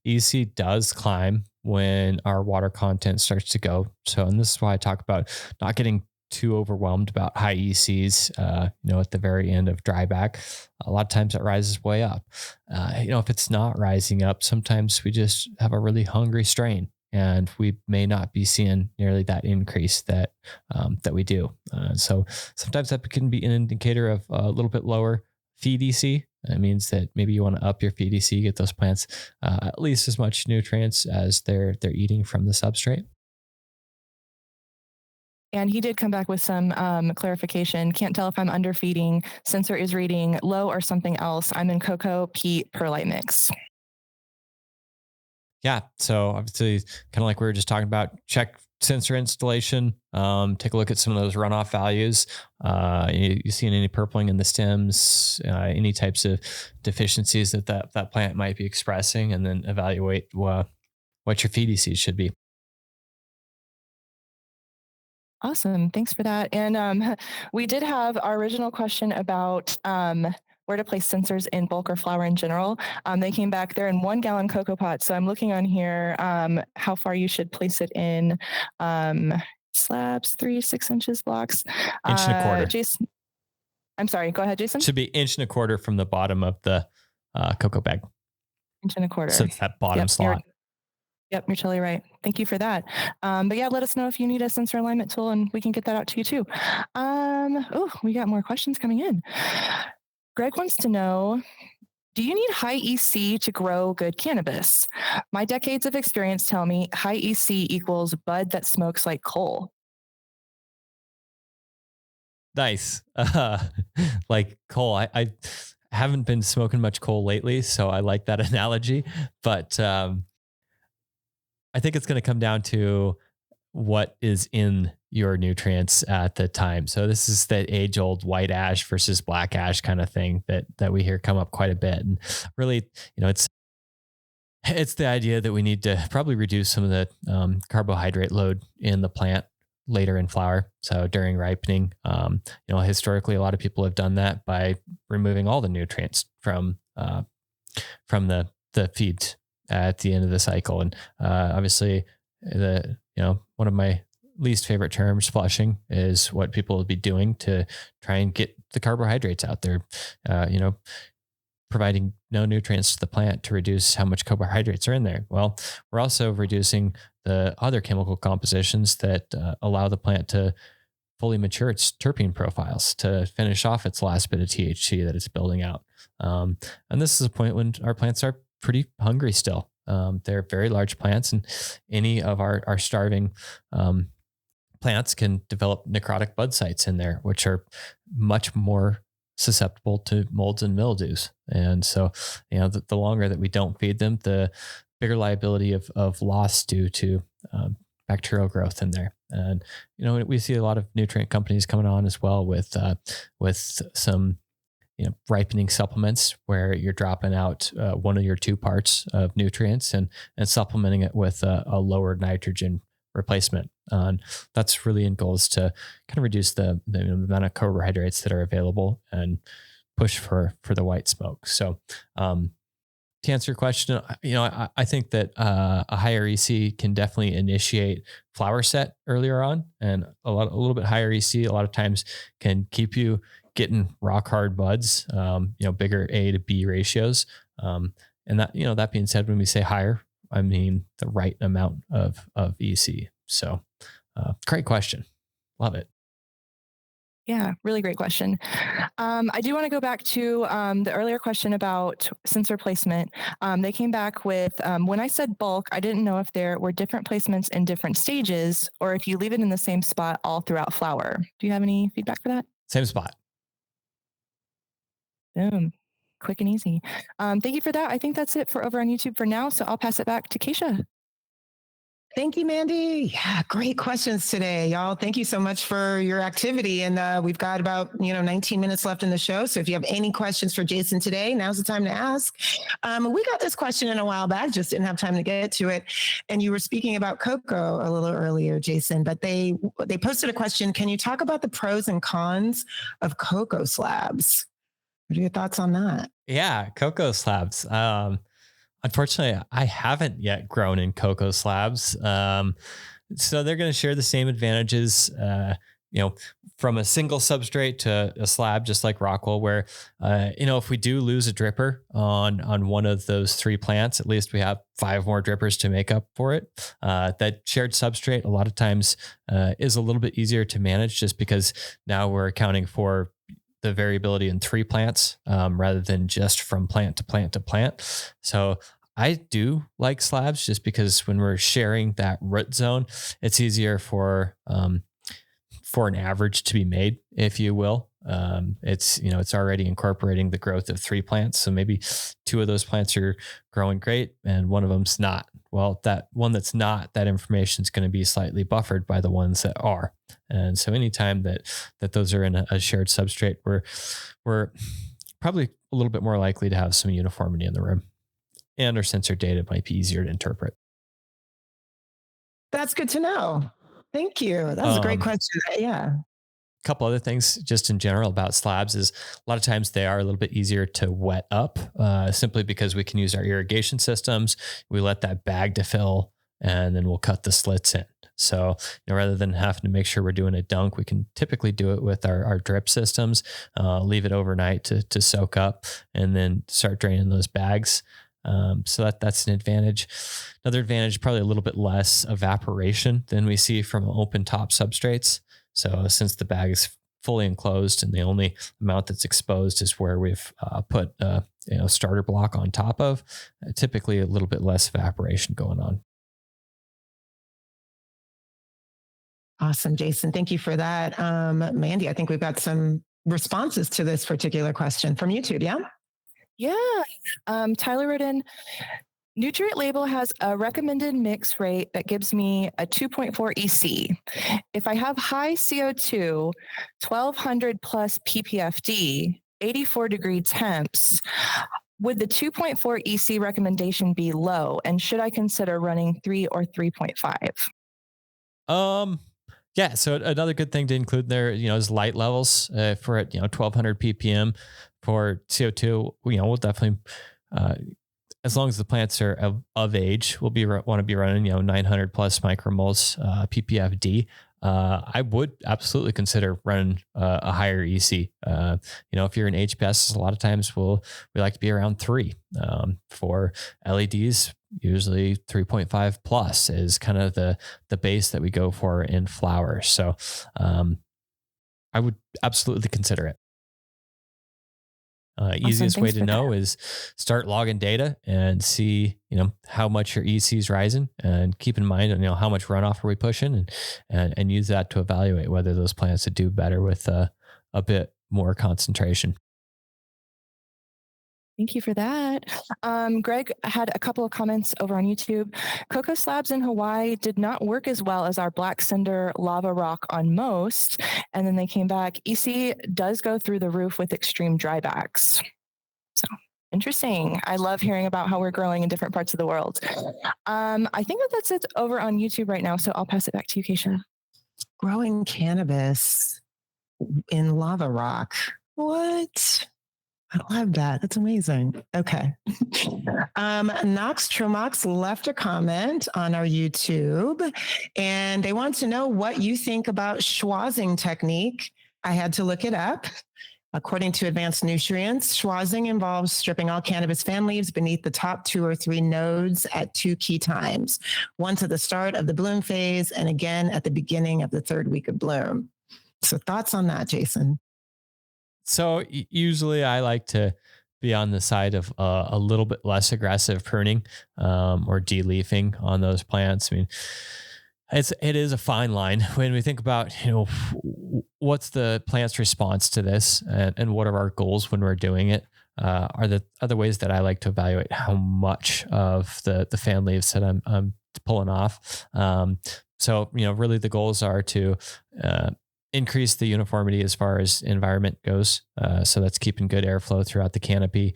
EC does climb when our water content starts to go. So, and this is why I talk about not getting too overwhelmed about high ECs, at the very end of dry back. A lot of times it rises way up. If it's not rising up, sometimes we just have a really hungry strain, and we may not be seeing nearly that increase that we do. So sometimes that can be an indicator of a little bit lower feed EC. That means that maybe you want to up your feed EC, get those plants at least as much nutrients as they're eating from the substrate. And he did come back with some clarification. Can't tell if I'm underfeeding. Sensor is reading low or something else. I'm in cocoa, peat, perlite mix. Yeah. So obviously, kind of like we were just talking about, check sensor installation, take a look at some of those runoff values. You seeing any purpling in the stems, any types of deficiencies that plant might be expressing, and then evaluate what your feed EC should be. Awesome. Thanks for that. And we did have our original question about where to place sensors in bulk or flower in general. They came back, they're in 1 gallon cocoa pots. So I'm looking on here, how far you should place it in slabs, 3 6 inches blocks. Inch and a quarter. Jason, I'm sorry, go ahead, Jason. Should be inch and a quarter from the bottom of the cocoa bag. Inch and a quarter. So it's that bottom slot. Yep, you're totally right. Thank you for that. But yeah, let us know if you need a sensor alignment tool, and we can get that out to you too. We got more questions coming in. Greg wants to know, do you need high EC to grow good cannabis? My decades of experience tell me high EC equals bud that smokes like coal. Nice. Like coal. I haven't been smoking much coal lately, so I like that analogy. But I think it's going to come down to what is in your nutrients at the time. So this is that age-old white ash versus black ash kind of thing that we hear come up quite a bit. And really, it's the idea that we need to probably reduce some of the carbohydrate load in the plant later in flower. So during ripening, historically, a lot of people have done that by removing all the nutrients from the feed at the end of the cycle. And obviously one of my least favorite terms, flushing, is what people will be doing to try and get the carbohydrates out there, providing no nutrients to the plant to reduce how much carbohydrates are in there. Well, we're also reducing the other chemical compositions that allow the plant to fully mature its terpene profiles, to finish off its last bit of THC that it's building out. And this is a point when our plants are pretty hungry still. They're very large plants, and any of our starving plants can develop necrotic bud sites in there, which are much more susceptible to molds and mildews. And so, the longer that we don't feed them, the bigger liability of loss due to bacterial growth in there. And, we see a lot of nutrient companies coming on as well with some ripening supplements where you're dropping out one of your 2 parts of nutrients and supplementing it with a lower nitrogen replacement. That's really in goals to kind of reduce the amount of carbohydrates that are available and push for the white smoke. So to answer your question, I think that a higher EC can definitely initiate flower set earlier on, and a little bit higher EC a lot of times can keep you getting rock hard buds, bigger A to B ratios. And that being said, when we say higher, I mean the right amount of EC. So great question. Love it. Yeah, really great question. I do want to go back to the earlier question about sensor placement. They came back with, when I said bulk, I didn't know if there were different placements in different stages or if you leave it in the same spot all throughout flower. Do you have any feedback for that? Same spot. Boom. Quick and easy. Thank you for that. I think that's it for over on YouTube for now. So I'll pass it back to Keisha. Thank you, Mandy. Yeah, great questions today, y'all. Thank you so much for your activity. And we've got about 19 minutes left in the show. So if you have any questions for Jason today, now's the time to ask. We got this question in a while back, just didn't have time to get to it. And you were speaking about cocoa a little earlier, Jason, but they posted a question. Can you talk about the pros and cons of cocoa slabs? What are your thoughts on that? Yeah, cocoa slabs. Unfortunately, I haven't yet grown in cocoa slabs. So they're going to share the same advantages, from a single substrate to a slab, just like Rockwell, where, if we do lose a dripper on one of those 3 plants, at least we have 5 more drippers to make up for it. That shared substrate a lot of times is a little bit easier to manage just because now we're accounting for the variability in 3 plants rather than just from plant to plant to plant. So I do like slabs just because when we're sharing that root zone, it's easier for an average to be made, if you will. It's already incorporating the growth of 3 plants. So maybe 2 of those plants are growing great and one of them's not. Well, that one that's not, that information is going to be slightly buffered by the ones that are. And so anytime that those are in a shared substrate, we're probably a little bit more likely to have some uniformity in the room. And our sensor data might be easier to interpret. That's good to know. Thank you. That was a great question. Yeah. A couple other things just in general about slabs is a lot of times they are a little bit easier to wet up simply because we can use our irrigation systems. We let that bag to fill and then we'll cut the slits in. So rather than having to make sure we're doing a dunk, we can typically do it with our drip systems, leave it overnight to soak up and then start draining those bags. So that's an advantage. Another advantage, probably a little bit less evaporation than we see from open top substrates. So since the bag is fully enclosed and the only amount that's exposed is where we've put starter block on top of, typically a little bit less evaporation going on. Awesome, Jason. Thank you for that. Mandy, I think we've got some responses to this particular question from YouTube. Yeah. Yeah. Tyler wrote in, Nutrient Label has a recommended mix rate that gives me a 2.4 EC. If I have high CO2, 1200 plus ppfd, 84 degree temps, would the 2.4 EC recommendation be low? And should I consider running 3 or 3.5? Yeah. So another good thing to include there, is light levels for at 1200 ppm for CO2. We'll definitely, as long as the plants are of age, we'll want to be running 900 plus micromoles ppfd. I would absolutely consider running a higher EC. If you're in HPS, a lot of times we like to be around 3. For LEDs, usually 3.5 plus is kind of the base that we go for in flowers. So I would absolutely consider it. Easiest way to know is start logging data and see, how much your EC is rising, and keep in mind, how much runoff are we pushing, and use that to evaluate whether those plants would do better with a bit more concentration. Thank you for that. Greg had a couple of comments over on YouTube. Cocoa slabs in Hawaii did not work as well as our black cinder lava rock on most. And then they came back. EC does go through the roof with extreme drybacks. So interesting. I love hearing about how we're growing in different parts of the world. I think that's it over on YouTube right now. So I'll pass it back to you, Keisha. Growing cannabis in lava rock. What? I love that. That's amazing. Okay. Nox Tromox left a comment on our YouTube, and they want to know what you think about schwazzing technique. I had to look it up. According to Advanced Nutrients, schwazzing involves stripping all cannabis fan leaves beneath the top 2 or 3 nodes at 2 key times, once at the start of the bloom phase and again at the beginning of the 3rd week of bloom. So thoughts on that, Jason? So usually I like to be on the side of a little bit less aggressive pruning or de-leafing on those plants. I mean, it is a fine line when we think about, what's the plant's response to this and what are our goals when we're doing it. Are the other ways that I like to evaluate how much of the fan leaves that I'm pulling off. So, really the goals are to increase the uniformity as far as environment goes. So that's keeping good airflow throughout the canopy,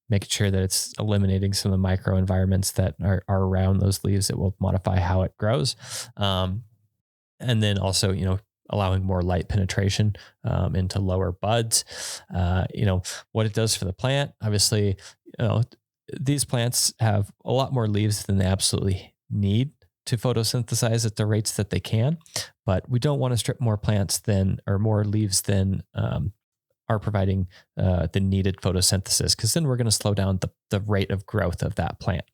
making sure that it's eliminating some of the microenvironments that are around those leaves that will modify how it grows. And then also, allowing more light penetration into lower buds. What it does for the plant, obviously, these plants have a lot more leaves than they absolutely need to photosynthesize at the rates that they can, but we don't want to strip more more leaves than are providing the needed photosynthesis, because then we're going to slow down the rate of growth of that plant.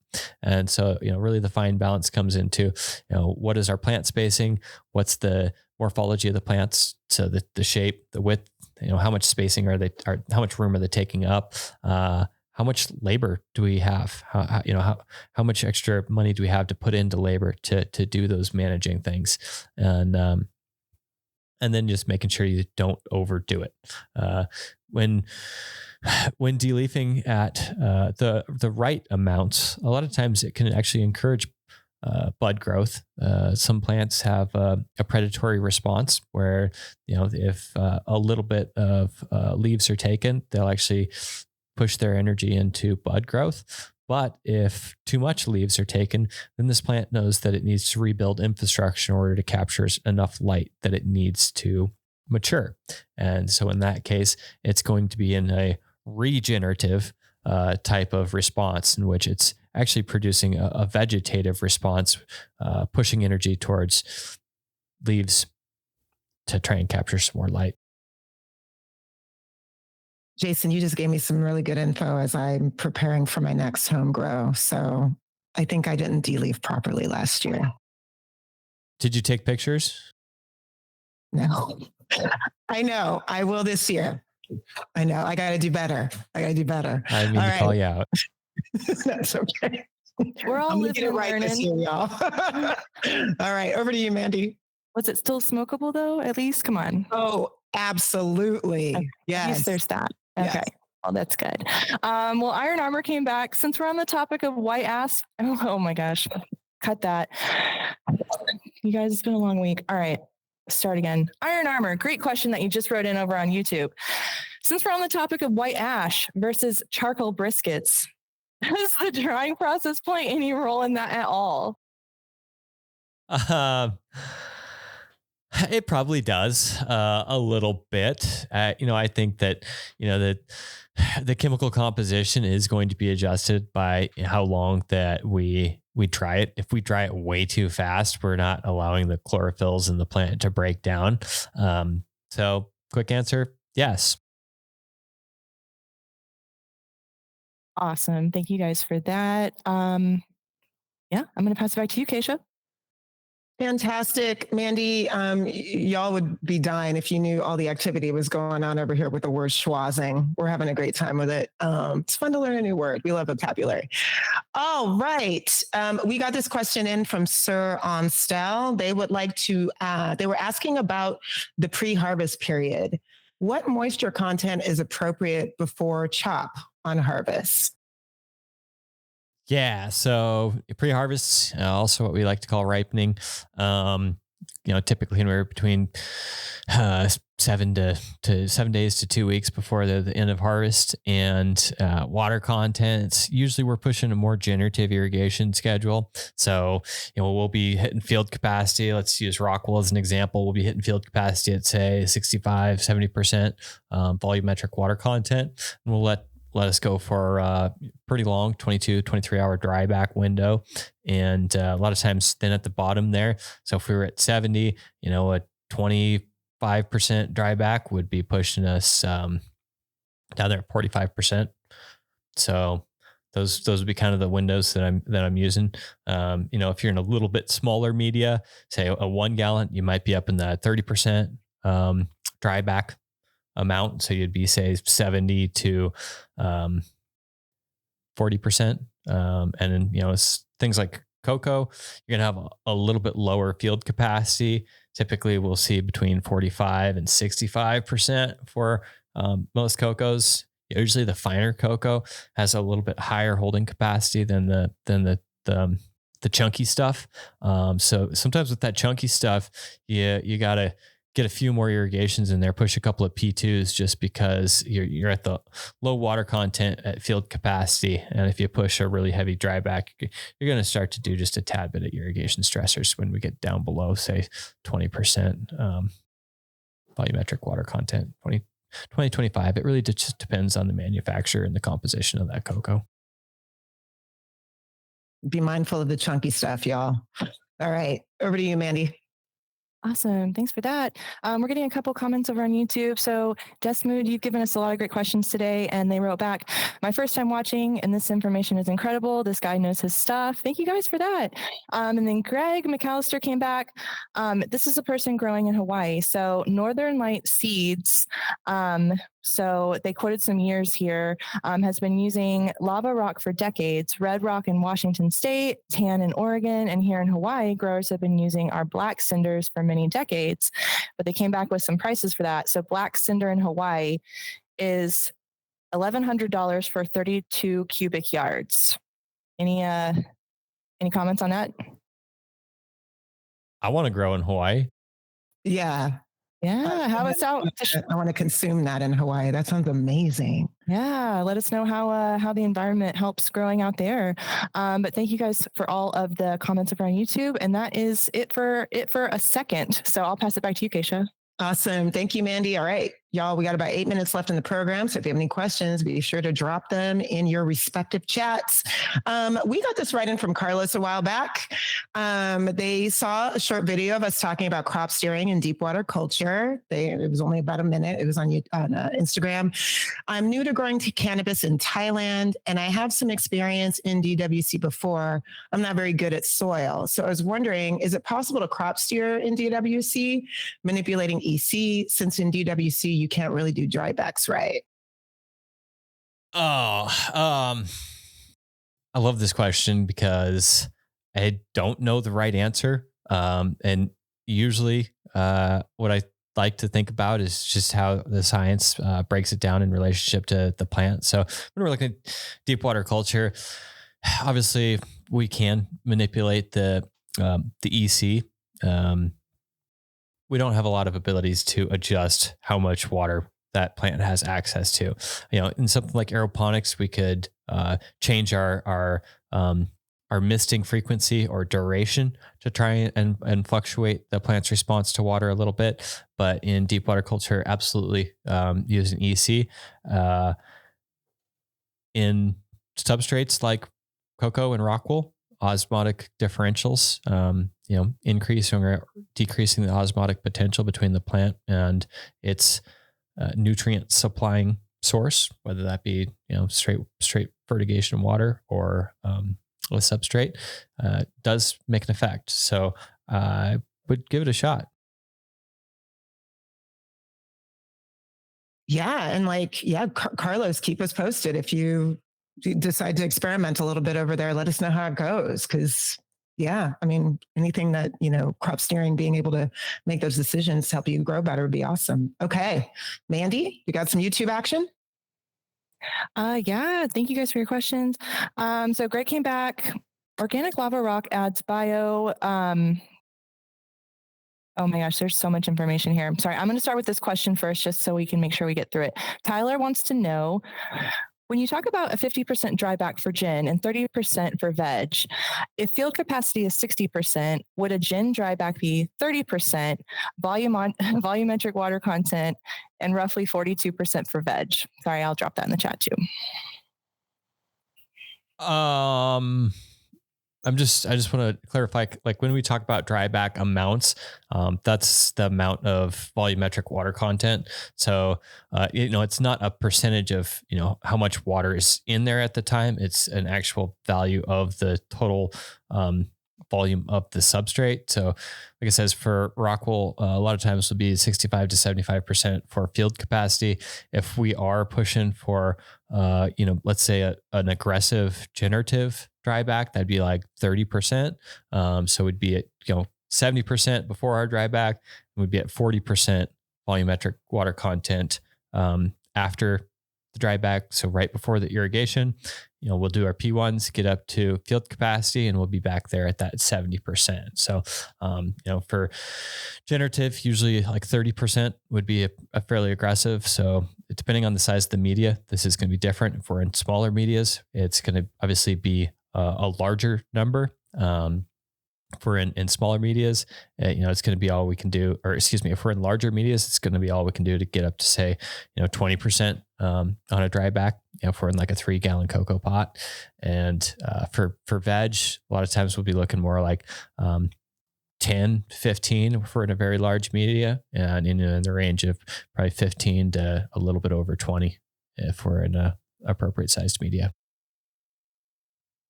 And so, really the fine balance comes into, what is our plant spacing? What's the morphology of the plants? So the shape, the width, how much spacing how much room are they taking up? How much labor do we have? How much extra money do we have to put into labor to do those managing things? And then just making sure you don't overdo it. When de-leafing at the right amounts, a lot of times it can actually encourage bud growth. Some plants have a predatory response where, if a little bit of leaves are taken, they'll actually push their energy into bud growth. But if too much leaves are taken, then this plant knows that it needs to rebuild infrastructure in order to capture enough light that it needs to mature. And so in that case, it's going to be in a regenerative type of response, in which it's actually producing a vegetative response, pushing energy towards leaves to try and capture some more light. Jason, you just gave me some really good info as I'm preparing for my next home grow. So I think I didn't de-leaf properly last year. Did you take pictures? No. I know. I will this year. I know. I got to do better. I I mean, to call you out. That's okay. We're all living and learning. This year, y'all. All right. Over to you, Mandy. Was it still smokable though? At least, come on. Oh, absolutely. Okay. Yes. Yes, there's that. Okay. Yes. Well, that's good. Well, Iron Armor came back. Since we're on the topic of white ash, oh my gosh, cut that. You guys, it's been a long week. All right, start again. Iron Armor, great question that you just wrote in over on YouTube. Since we're on the topic of white ash versus charcoal briskets, does the drying process play any role in that at all? It probably does a little bit. I think that, that the chemical composition is going to be adjusted by how long that we dry it. If we dry it way too fast, we're not allowing the chlorophylls in the plant to break down. So quick answer, yes. Awesome. Thank you guys for that. Yeah, I'm going to pass it back to you, Keisha. Fantastic. Mandy, y'all would be dying if you knew all the activity was going on over here with the word schwazzing. We're having a great time with it. It's fun to learn a new word. We love vocabulary. All right. We got this question in from Sir Onstel. They would like to, they were asking about the pre-harvest period. what moisture content is appropriate before chop on harvest? Yeah. So pre-harvest, also what we like to call ripening. Um, typically anywhere between 7 days to 2 weeks before the end of harvest. And water contents, usually we're pushing a more generative irrigation schedule. So, we'll be hitting field capacity. Let's use Rockwell as an example. We'll be hitting field capacity at say 65, 70% volumetric water content. And we'll let us go for a pretty long 22, 23 hour dry back window. And a lot of times then at the bottom there. So if we were at 70, a 25% dry back would be pushing us down there at 45%. So those would be kind of the windows that I'm using. If you're in a little bit smaller media, say a 1 gallon, you might be up in the 30% dry back amount. So you'd be say 70 to 40%. And then, it's things like cocoa, you're going to have a little bit lower field capacity. Typically we'll see between 45 and 65% for most cocos. Usually the finer cocoa has a little bit higher holding capacity than the chunky stuff. So sometimes with that chunky stuff, you got to get a few more irrigations in there, push a couple of P2s just because you're at the low water content at field capacity. And if you push a really heavy dry back, you're going to start to do just a tad bit of irrigation stressors when we get down below, say 20% volumetric water content, 25. It really just depends on the manufacturer and the composition of that cocoa. Be mindful of the chunky stuff, y'all. All right. Over to you, Mandy. Awesome. Thanks for that. We're getting a couple comments over on YouTube. So Desmood, you've given us a lot of great questions today, and they wrote back, my first time watching, and this information is incredible. This guy knows his stuff. Thank you guys for that. And then Greg McAllister came back. This is a person growing in Hawaii. So Northern Light Seeds, so they quoted some years here, has been using lava rock for decades, red rock in Washington State, tan in Oregon, and here in Hawaii, growers have been using our black cinders for many decades, but they came back with some prices for that. So black cinder in Hawaii is $1,100 for 32 cubic yards. Any comments on that? I want to grow in Hawaii. Yeah. Yeah, how about I want to consume that in Hawaii. That sounds amazing. Yeah, let us know how the environment helps growing out there. But thank you guys for all of the comments over on YouTube, and that is it for a second. So I'll pass it back to you, Keisha. Awesome. Thank you, Mandy. All right, y'all, we got about 8 minutes left in the program. So if you have any questions, be sure to drop them in your respective chats. We got this right in from Carlos a while back. They saw a short video of us talking about crop steering in deep water culture. It was only about a minute. It was on Instagram. I'm new to growing cannabis in Thailand, and I have some experience in DWC before. I'm not very good at soil. So I was wondering, is it possible to crop steer in DWC, manipulating EC, since in DWC you can't really do drybacks right? I love this question because I don't know the right answer. And usually what I like to think about is just how the science breaks it down in relationship to the plant. So when we're looking at deep water culture, obviously we can manipulate the EC. We don't have a lot of abilities to adjust how much water that plant has access to. In something like aeroponics, we could change our misting frequency or duration to try and fluctuate the plant's response to water a little bit. But in deep water culture, absolutely using EC. In substrates like cocoa and rockwool, osmotic differentials, increasing or decreasing the osmotic potential between the plant and its nutrient supplying source, whether that be straight fertigation water or with substrate, does make an effect. So I would give it a shot. Yeah, and Carlos, keep us posted if you decide to experiment a little bit over there. Let us know how it goes, because Yeah. I mean, anything that, crop steering, being able to make those decisions to help you grow better would be awesome. Okay. Mandy, you got some YouTube action? Yeah, thank you guys for your questions. So Greg came back. Organic lava rock adds bio. Oh my gosh, there's so much information here. I'm sorry. I'm going to start with this question first, just so we can make sure we get through it. Tyler wants to know, when you talk about a 50% dry back for gin and 30% for veg, if field capacity is 60%, would a gin dry back be 30%, volumetric water content, and roughly 42% for veg? Sorry, I'll drop that in the chat too. I just want to clarify, like when we talk about dry back amounts, that's the amount of volumetric water content. So, it's not a percentage of, how much water is in there at the time. It's an actual value of the total, volume of the substrate. So like it says for Rockwool, a lot of times will be 65 to 75% for field capacity. If we are pushing for, let's say an aggressive generative dry back, that'd be like 30%. So we'd be at, 70% before our dry back, and we'd be at 40% volumetric water content, after the dry back. So right before the irrigation, we'll do our P1s, get up to field capacity, and we'll be back there at that 70%. So, for generative, usually like 30% would be a fairly aggressive. So depending on the size of the media, this is going to be different. If we're in smaller medias, it's going to obviously be a larger number. If we're in smaller medias, it's going to be all we can do, or excuse me, if we're in larger medias, it's going to be all we can do to get up to say, 20% on a dry back, if we're in like a 3-gallon cocoa pot. And for veg, a lot of times we'll be looking more like 10, 15 if we're in a very large media, and in the range of probably 15 to a little bit over 20 if we're in a appropriate sized media.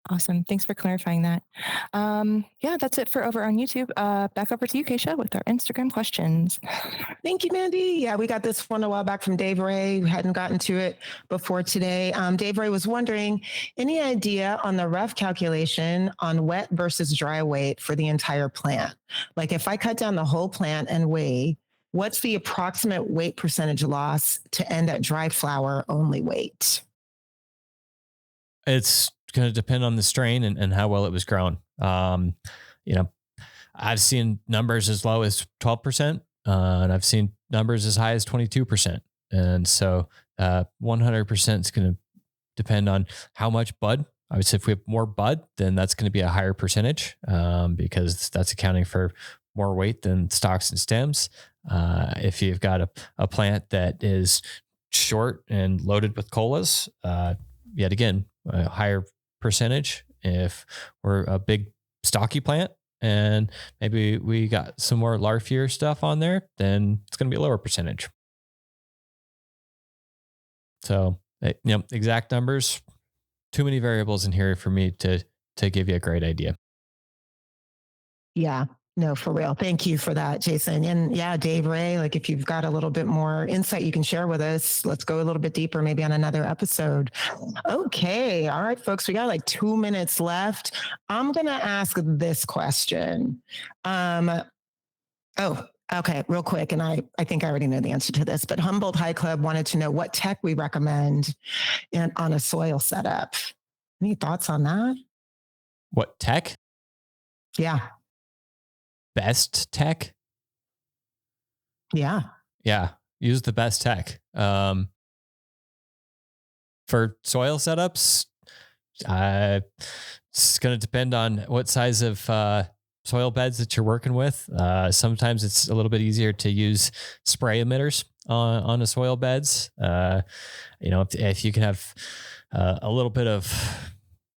Awesome. Thanks for clarifying that. Yeah, that's it for over on YouTube. Back over to you, Keisha, with our Instagram questions. Thank you, Mandy. Yeah, we got this one a while back from Dave Ray, who hadn't gotten to it before today. Dave Ray was wondering, any idea on the rough calculation on wet versus dry weight for the entire plant? Like if I cut down the whole plant and weigh, what's the approximate weight percentage loss to end at dry flower only weight? It's going to depend on the strain and how well it was grown. I've seen numbers as low as 12%, and I've seen numbers as high as 22%. And so 100% is going to depend on how much bud. I would say if we have more bud, then that's going to be a higher percentage, because that's accounting for more weight than stalks and stems. If you've got a plant that is short and loaded with colas, yet again, a higher percentage. If we're a big stocky plant and maybe we got some more larfier stuff on there, then it's going to be a lower percentage. So, exact numbers, too many variables in here for me to give you a great idea. Yeah. No, for real. Thank you for that, Jason. And yeah, Dave Ray, like if you've got a little bit more insight you can share with us, let's go a little bit deeper, maybe on another episode. Okay. All right, folks, we got like 2 minutes left. I'm going to ask this question. Okay, real quick. And I think I already know the answer to this, but Humboldt High Club wanted to know what tech we recommend on a soil setup. Any thoughts on that? What tech? Yeah. Best tech? Yeah. Use the best tech. For soil setups, it's going to depend on what size of soil beds that you're working with. Sometimes it's a little bit easier to use spray emitters on the soil beds. If you can have a little bit of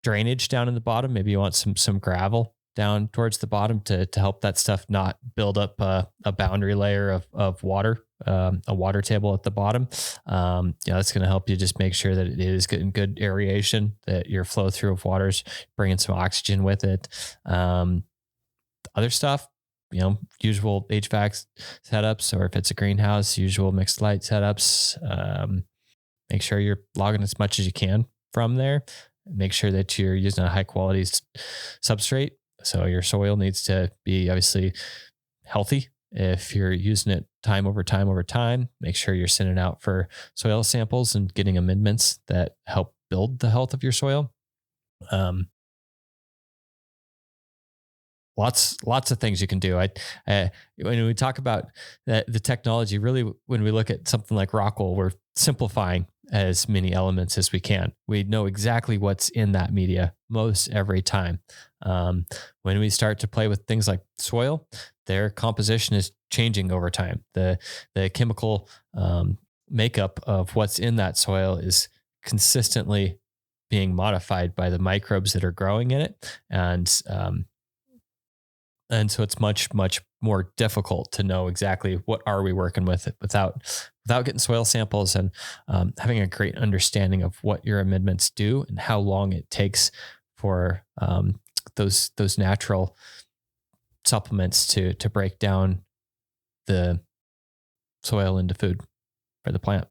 drainage down in the bottom, maybe you want some gravel down towards the bottom to help that stuff not build up a boundary layer of water, a water table at the bottom. That's going to help you just make sure that it is getting good aeration, that your flow through of water's bringing some oxygen with it. Other stuff, usual HVAC setups, or if it's a greenhouse, usual mixed light setups. Make sure you're logging as much as you can from there. Make sure that you're using a high quality substrate. So your soil needs to be obviously healthy. If you're using it time over time, make sure you're sending out for soil samples and getting amendments that help build the health of your soil. Lots of things you can do. When we talk about the technology, really, when we look at something like rock wool, we're simplifying as many elements as we can. We know exactly what's in that media most every time. When we start to play with things like soil, their composition is changing over time. The chemical makeup of what's in that soil is consistently being modified by the microbes that are growing in it, and so it's much more difficult to know exactly what are we working with without getting soil samples and having a great understanding of what your amendments do and how long it takes for those natural supplements to break down the soil into food for the plant.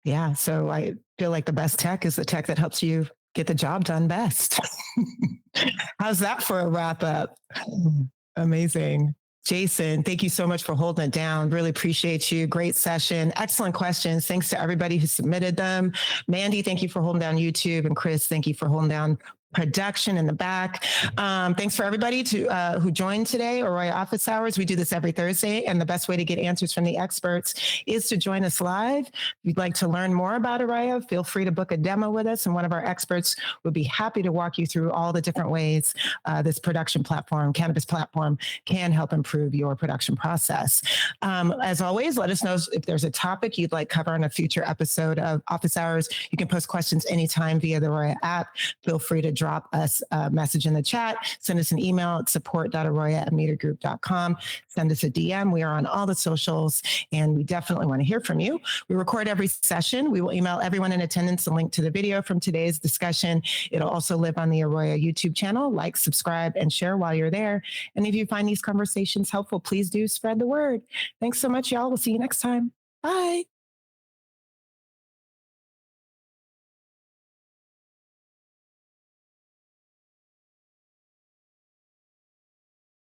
Yeah. So I feel like the best tech is the tech that helps you get the job done best. How's that for a wrap up? Amazing. Jason, thank you so much for holding it down. Really appreciate you. Great session. Excellent questions. Thanks to everybody who submitted them. Mandy, thank you for holding down YouTube. And Chris, thank you for holding down production in the back. Thanks for everybody who joined today, AROYA Office Hours. We do this every Thursday, and the best way to get answers from the experts is to join us live. If you'd like to learn more about AROYA, feel free to book a demo with us, and one of our experts would be happy to walk you through all the different ways this production platform, cannabis platform, can help improve your production process. As always, let us know if there's a topic you'd like cover on a future episode of Office Hours. You can post questions anytime via the AROYA app. Feel free to drop us a message in the chat, send us an email at support.aroya@metergroup.com, send us a DM. We are on all the socials, and we definitely want to hear from you. We record every session. We will email everyone in attendance a link to the video from today's discussion. It'll also live on the AROYA YouTube channel. Like, subscribe, and share while you're there. And if you find these conversations helpful, please do spread the word. Thanks so much, y'all. We'll see you next time. Bye.